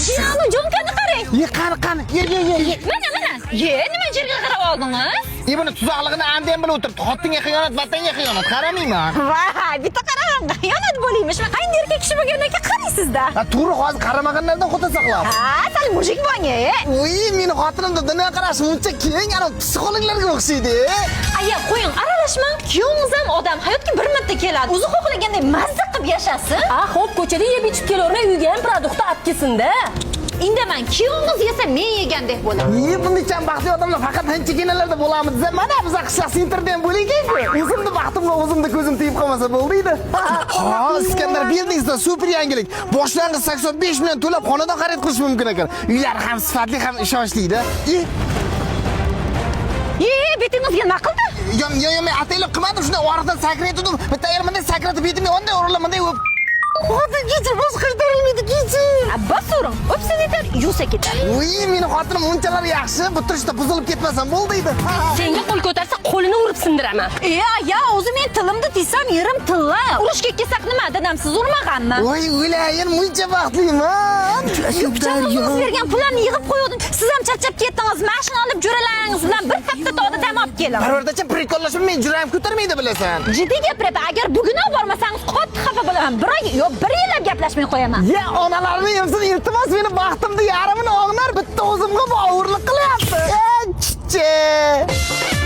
Jiyani jonkani qarang. Ye, qani. Ye. Mana. Ye, nima yerga qarab oldingiz? Buni tuzoqligini endi ham bilib o'tiribdi. Xotinga xiyonat, vatanga xiyonat qaramayman. Voy, bitta qarang, xiyonat bo'laymish. Qanday erkak kishi bo'lgandan keyin qaraysiz-da. Ha, to'g'ri, hozir qaramaganlardan xudo saqlab. Ha, sal mujik bo'ng-e. Voy, meni xotinimda dunyo qarashi uncha keng, ana psixologlarga o'xshaydi. Aya, qo'ying, aralashmang. Kuyovingiz ham odam, hayotga bir marta keladi. O'zi xohlaganday mazza qilib yashasin. Xo'p, ko'chada yeb ichib kelavermay, uyga ham produktni olib kelsin-da. Indaman, kuyovingiz yesa men yegandek bo'laman. Bunday baxtli odamlar faqat hinchiginalarda bo'lamiz. Mana biz qishloq interdan bo'laylik-ku. O'zimni baxtimga o'zimda ko'zim tegib qolmasa bo'ldi-edi. Ha, Iskandar Buildingsda super yangilik. Boshlang'ich 85 million to'lab xonadon xarid qilish mumkin ekan. Uylar ham sifatli ham ishonchli-da. Betingizga nima qildi? Yo, men ataylab qilmadim, shunday oriqdan sakraytirdim. Bitta ayol bunday sakratib betimga onday o'rinlamanday o'p. Xotin kecha bosh qaytarilmaydi kecha. Bas so'ring. O'psa yetar, yusa ketar. Voy, meni xotinim unchalar yaxshi, bu turishda buzilib ketmasam bo'ldi-edi. Senga qo'l ko'tarsa, qo'lini urib sindiraman. Ya, o'zi men tilimni desam, yerim tilla. Urushga kelsak nima, dadamsiz urmaganmi? Voy, o'layin, muncha baxtliman. Pichog'ingiz bergan pullarni yig'ib qo'ydim. Siz ham charchab ketdingiz. Mashina olib jo'ralaringiz bilan bir hafta to'da dam olib keling. Parvardacha prikollashib men jurayim ko'tarmaydi bilasan. Jiddiy gapiryapman. Agar bugun olib bormasangiz qattiq xafa bo'laman. Bir yillab gaplashmay qo'yaman. Ya, onalarni yemsin, iltimos meni baxtimni yarmini o'g'nar, bitta o'zimga og'irlik qilyapti. Chiche.